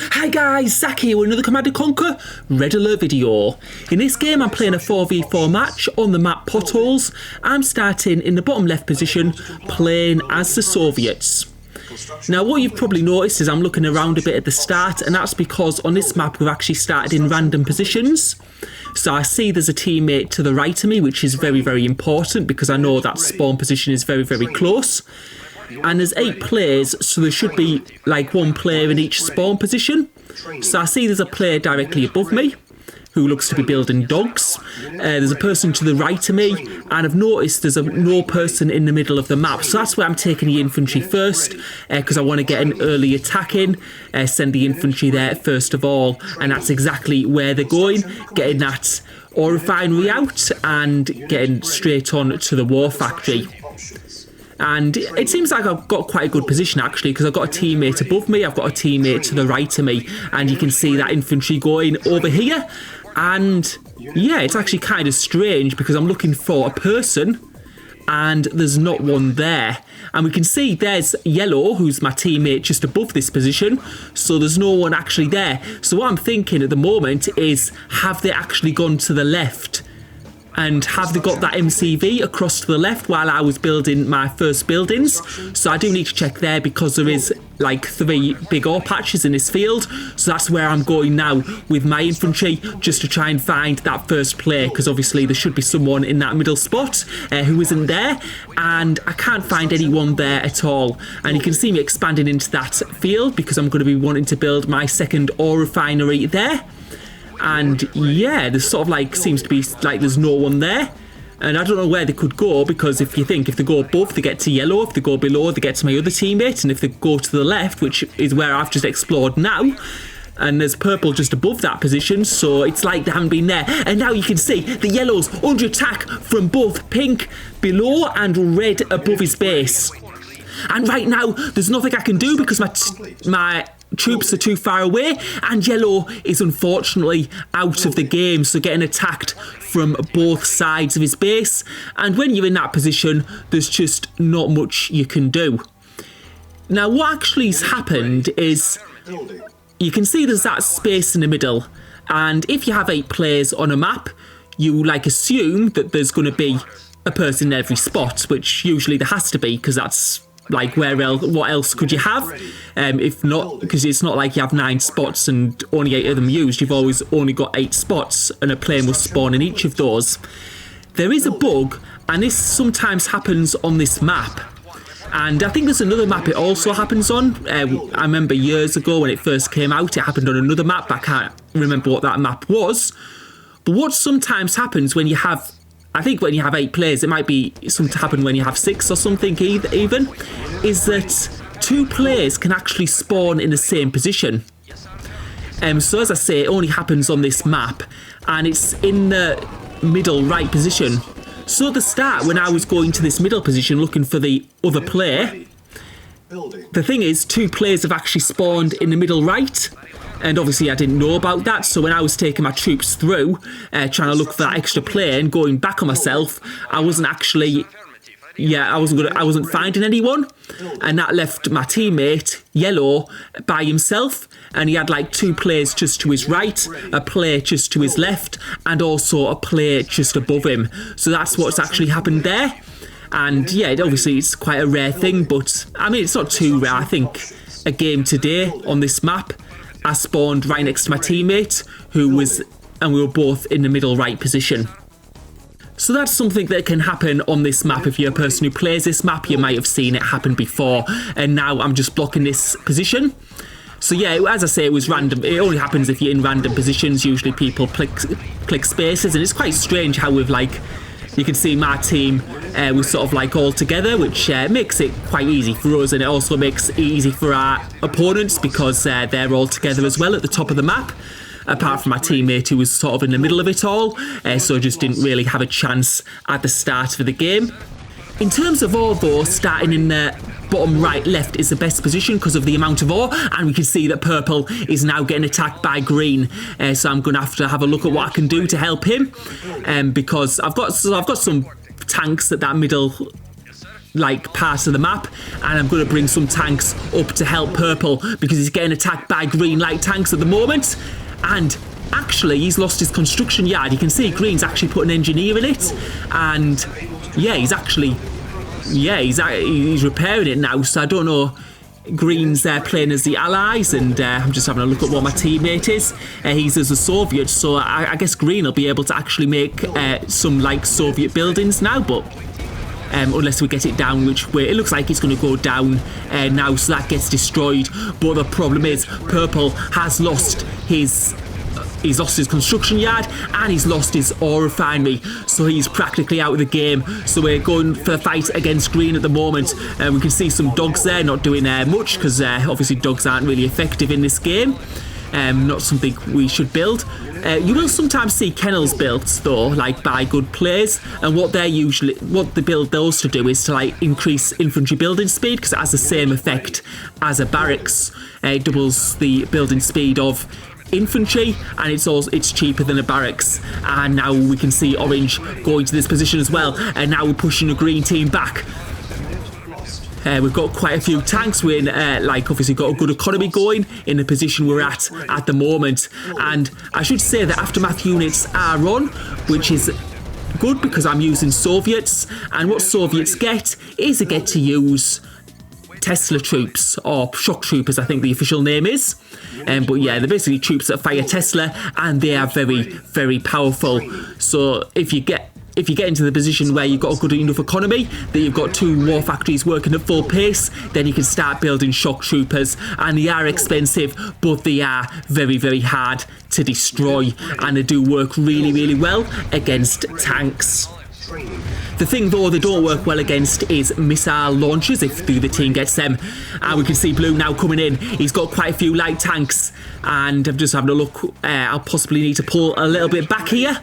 Hi guys, Zach here with another Commander Conquer Red Alert video. In this game I'm playing a 4v4 match on the map Potholes. I'm starting in the bottom left position, playing as the Soviets. Now what you've probably noticed is I'm looking around a bit at the start, and that's because on this map we've actually started in random positions. So I see there's a teammate to the right of me, which is very important because I know that spawn position is very close. And there's 8 players, so there should be like 1 player in each spawn position. So I see there's a player directly above me who looks to be building dogs. There's a person to the right of me, and I've noticed there's no person in the middle of the map. So that's where I'm taking the infantry first, because I want to get an early attack in, send the infantry there first of all, and that's exactly where they're going, getting that ore refinery out and getting straight on to the war factory. And it seems like I've got quite a good position actually, because I've got a teammate above me, I've got a teammate to the right of me, and you can see that infantry going over here. And yeah, it's actually kind of strange because I'm looking for a person and there's not one there. And we can see there's Yellow, who's my teammate just above this position, so there's no one actually there. So what I'm thinking at the moment is, have they actually gone to the left? And have they got that MCV across to the left while I was building my first buildings? So I do need to check there because there is like 3 big ore patches in this field. So that's where I'm going now with my infantry, just to try and find that first player, because obviously there should be someone in that middle spot who isn't there, and I can't find anyone there at all. And you can see me expanding into that field because I'm going to be wanting to build my second ore refinery there. And yeah, there's sort of like, seems to be like there's no one there. And I don't know where they could go, because if they go above, they get to Yellow. If they go below, they get to my other teammate. And if they go to the left, which is where I've just explored now, and there's Purple just above that position, so it's like they haven't been there. And now you can see the Yellow's under attack from both Pink below and Red above his base. And right now, there's nothing I can do because my troops are too far away, and Yellow is unfortunately out of the game, so getting attacked from both sides of his base. And when you're in that position, there's just not much you can do. Now what actually has happened is, you can see there's that space in the middle, and if you have 8 players on a map, you like assume that there's going to be a person in every spot, which usually there has to be, because that's like, what else could you have? If not, because it's not like you have 9 spots and only 8 of them used. You've always only got 8 spots, and a player will spawn in each of those. There is a bug, and this sometimes happens on this map. And I think there's another map it also happens on. I remember years ago when it first came out, it happened on another map. I can't remember what that map was. But what sometimes happens when you have, I think when you have 8 players, it might be something to happen when you have 6 or something even, is that 2 players can actually spawn in the same position. So as I say, it only happens on this map, and it's in the middle right position. So at the start, when I was going to this middle position looking for the other player, the thing is, 2 players have actually spawned in the middle right. And obviously I didn't know about that, so when I was taking my troops through, trying to look for that extra player and going back on myself, I wasn't actually, I wasn't finding anyone, and that left my teammate Yellow by himself, and he had like 2 players just to his right, a player just to his left, and also a player just above him. So that's what's actually happened there. And yeah, obviously it's quite a rare thing, but I mean, it's not too rare. I think a game today on this map, I spawned right next to my teammate, and we were both in the middle right position. So that's something that can happen on this map. If you're a person who plays this map, you might have seen it happen before, and now I'm just blocking this position. So yeah, as I say, it was random. It only happens if you're in random positions. Usually people click spaces, and it's quite strange how we've like, you can see my team was sort of like all together, which makes it quite easy for us, and it also makes it easy for our opponents because they're all together as well at the top of the map, apart from my teammate who was sort of in the middle of it all, so just didn't really have a chance at the start of the game. In terms of ore though, starting in the bottom right left is the best position because of the amount of ore, and we can see that Purple is now getting attacked by Green, so I'm going to have a look at what I can do to help him, because I've got some tanks at that middle like parts of the map, and I'm going to bring some tanks up to help purple because he's getting attacked by green light tanks at the moment. And actually he's lost his construction yard. You can see green's actually put an engineer in it, and yeah, he's repairing it now. So I don't know, green's playing as the allies, and I'm just having a look at what my teammate is. He's as a Soviet, so I guess green will be able to actually make some like Soviet buildings now, but unless we get it down, which way it looks like it's going to go down now, so that gets destroyed. But the problem is purple has lost his construction yard, and he's lost his ore refinery, so he's practically out of the game. So we're going for a fight against green at the moment. We can see some dogs there not doing much, because obviously dogs aren't really effective in this game. Not something we should build. You will sometimes see kennels built though, like by good players, and what they build those to do is to like increase infantry building speed, because it has the same effect as a barracks. It doubles the building speed of infantry, and it's cheaper than a barracks. And now we can see orange going to this position as well, and now we're pushing the green team back. We've got quite a few tanks. We're in, like, obviously got a good economy going in the position we're at the moment. And I should say that aftermath units are on, which is good because I'm using Soviets, and what Soviets get is they get to use Tesla troops, or shock troopers I think the official name is. But yeah, they're basically troops that fire Tesla, and they are very, very powerful. So if you get into the position where you've got a good enough economy that you've got 2 war factories working at full pace, then you can start building shock troopers, and they are expensive, but they are very, very hard to destroy, and they do work really, really well against tanks. The thing though they don't work well against is missile launchers, if the other team gets them. And we can see blue now coming in. He's got quite a few light tanks, and I'm just having a look. I'll possibly need to pull a little bit back here.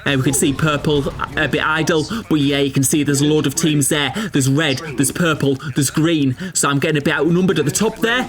We can see purple a bit idle, but yeah, you can see there's a load of teams there. There's red, there's purple, there's green, so I'm getting a bit outnumbered at the top there,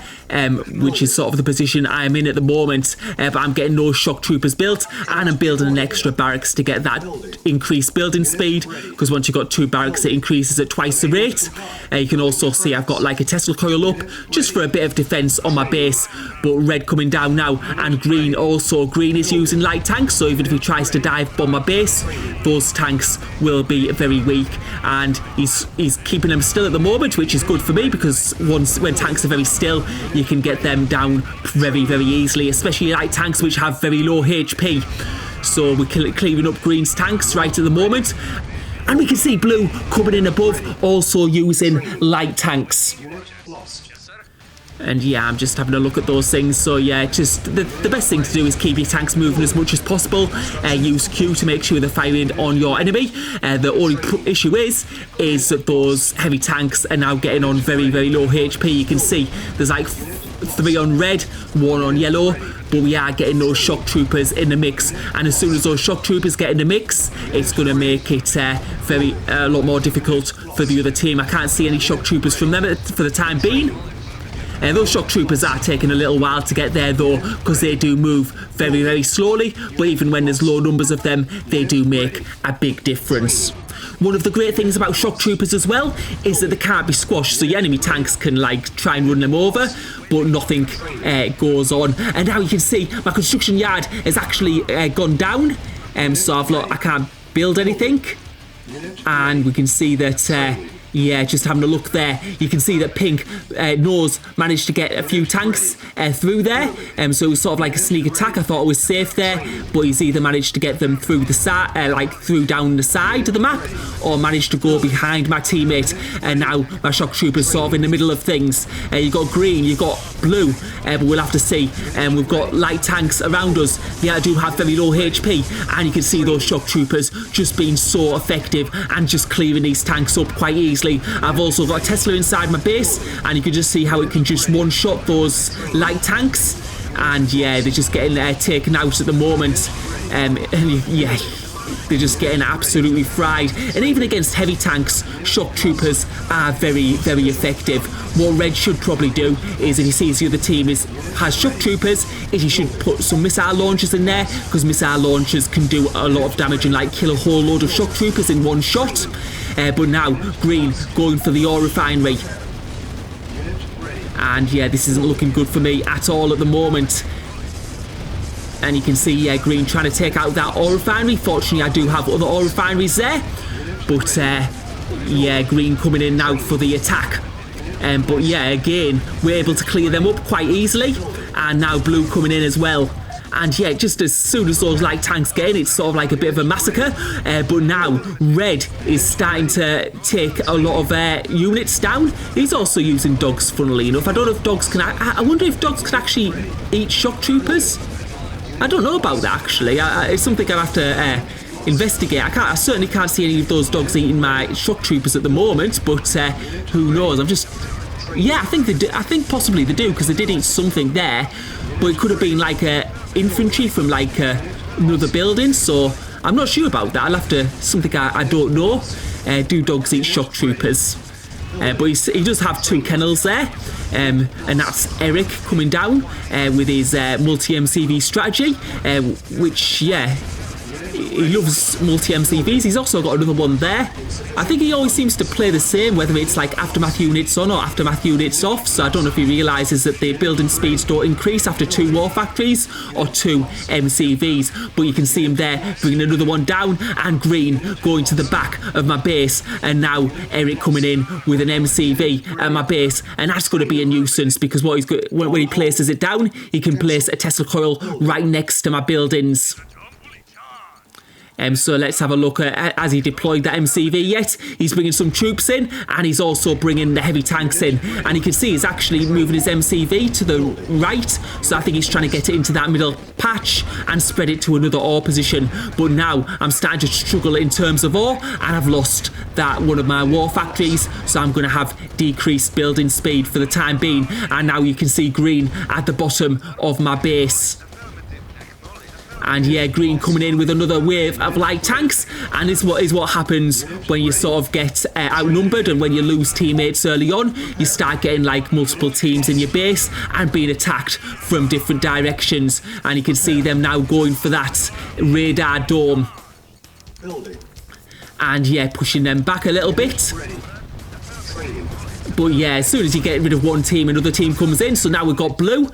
which is sort of the position I'm in at the moment. But I'm getting those shock troopers built, and I'm building an extra barracks to get that increased building speed, because once you've got 2 barracks it increases at twice the rate. You can also see I've got like a Tesla coil up just for a bit of defence on my base, but red coming down now, and green also. Green is using light tanks, so even if he tries to dive bomb my base, those tanks will be very weak, and he's keeping them still at the moment, which is good for me, because when tanks are very still you can get them down very, very easily, especially light tanks which have very low HP. So we're clearing up green's tanks right at the moment, and we can see blue coming in above, also using light tanks. And yeah, I'm just having a look at those things. So yeah, just the best thing to do is keep your tanks moving as much as possible. Use Q to make sure they're firing on your enemy. The only issue is that those heavy tanks are now getting on very, very low HP. You can see there's like 3 on red, 1 on yellow, but we are getting those shock troopers in the mix, and as soon as those shock troopers get in the mix, it's going to make it a lot more difficult for the other team. I can't see any shock troopers from them for the time being. Those shock troopers are taking a little while to get there though, because they do move very, very slowly, but even when there's low numbers of them, they do make a big difference. One of the great things about shock troopers as well is that they can't be squashed, so your enemy tanks can like try and run them over, but nothing goes on. And now you can see my construction yard has actually gone down, so I can't build anything. And we can see that yeah, just having a look there, you can see that pink nose managed to get a few tanks through there, so it was sort of like a sneak attack. I thought it was safe there, but he's either managed to get them through the side, like through down the side of the map, or managed to go behind my teammate, and now my shock trooper's sort of in the middle of things. You've got green, you've got blue, but we'll have to see. We've got light tanks around us. They do have very low HP, and you can see those shock troopers just being so effective and just clearing these tanks up quite easily. I've also got a Tesla inside my base, and you can just see how it can just one-shot those light tanks, and yeah, they're just getting taken out at the moment, and yeah, they're just getting absolutely fried. And even against heavy tanks, shock troopers are very, very effective. What red should probably do is, if he sees the other team has shock troopers, is he should put some missile launchers in there, because missile launchers can do a lot of damage and like kill a whole load of shock troopers in one shot. but now green going for the ore refinery. And yeah, this isn't looking good for me at all at the moment. And you can see, yeah, green trying to take out that ore refinery. Fortunately, I do have other ore refineries there. But yeah, green coming in now for the attack. But yeah, again, we're able to clear them up quite easily. And now blue coming in as well. And yeah, just as soon as those light tanks get in, it's sort of like a bit of a massacre. But now red is starting to take a lot of units down. He's also using dogs, funnily enough. I don't know if dogs can... I wonder if dogs can actually eat shock troopers. I don't know about that, actually. It's something I'll have to investigate. I certainly can't see any of those dogs eating my shock troopers at the moment. But who knows? I'm just... Yeah, I think they do. I think possibly they do, because they did eat something there. But it could have been like infantry from like another building, so I'm not sure about that. I'll have to, something I don't know. Do dogs eat shock troopers? But he does have 2 kennels there, and that's Eric coming down with his multi-MCV strategy, which, yeah, he loves multi-MCVs. He's also got another one there. I think he always seems to play the same, whether it's like aftermath units on or aftermath units off. So I don't know if he realises that the building speeds don't increase after 2 war factories or 2 MCVs. But you can see him there bringing another one down, and green going to the back of my base. And now Eric coming in with an MCV at my base, and that's going to be a nuisance, because what he's when he places it down, he can place a Tesla coil right next to my buildings. So let's have a look at, as he deployed that MCV yet, he's bringing some troops in, and he's also bringing the heavy tanks in. And you can see he's actually moving his MCV to the right, so I think he's trying to get it into that middle patch and spread it to another ore position. But now I'm starting to struggle in terms of ore, and I've lost that one of my war factories, so I'm going to have decreased building speed for the time being. And now you can see green at the bottom of my base. And yeah, green coming in with another wave of light tanks, and this is what happens when you sort of get outnumbered, and when you lose teammates early on, you start getting like multiple teams in your base and being attacked from different directions. And you can see them now going for that radar dome, and yeah, pushing them back a little bit. But yeah, as soon as you get rid of one team, another team comes in. So now we've got blue,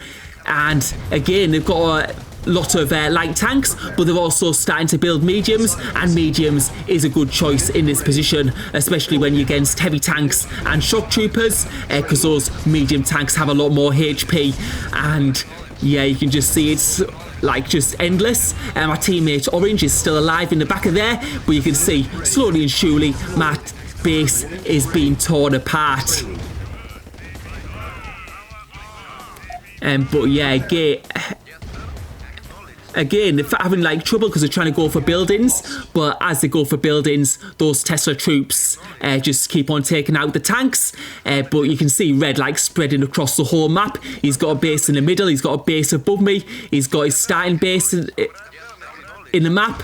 and again they've got a lot of light tanks, but they're also starting to build mediums, and mediums is a good choice in this position, especially when you're against heavy tanks and shock troopers, because those medium tanks have a lot more HP. And yeah, you can just see it's like just endless. My teammate Orange is still alive in the back of there, but you can see slowly and surely my base is being torn apart. But yeah, again, they're having like trouble because they're trying to go for buildings, but as they go for buildings, those Tesla troops just keep on taking out the tanks. But you can see red like spreading across the whole map. He's got a base in the middle, he's got a base above me, he's got his starting base in the map.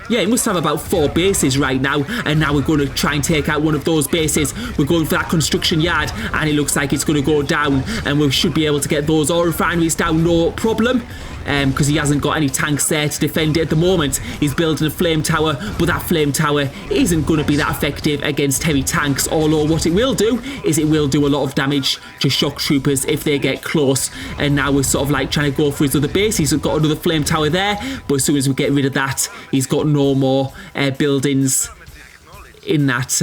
Yeah, he must have about 4 bases right now, and now we're going to try and take out one of those bases. We're going for that construction yard, and it looks like it's going to go down, and we should be able to get those ore refineries down, no problem. Because he hasn't got any tanks there to defend it at the moment. He's building a flame tower, but that flame tower isn't going to be that effective against heavy tanks, although what it will do is it will do a lot of damage to shock troopers if they get close. And now we're sort of like trying to go for his other base. He's got another flame tower there, but as soon as we get rid of that, he's got no more buildings in that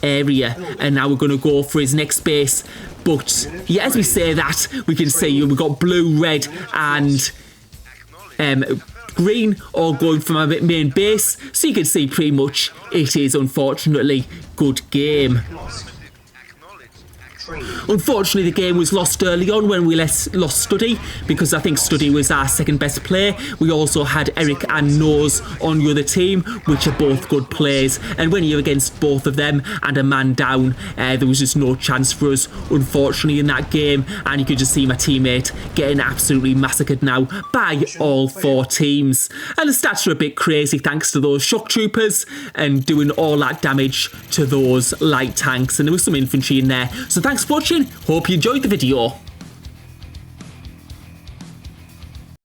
area. And now we're going to go for his next base. But yeah, as we say that, we can see we've got blue, red and green all going from our main base, so you can see pretty much it is unfortunately good game. Unfortunately, the game was lost early on when we lost Study, because I think Study was our second best player. We also had Eric and Nose on the other team, which are both good players. And when you're against both of them and a man down, there was just no chance for us, unfortunately, in that game. And you could just see my teammate getting absolutely massacred now by all 4 teams. And the stats are a bit crazy thanks to those shock troopers and doing all that damage to those light tanks. And there was some infantry in there. So thanks for watching, hope you enjoyed the video.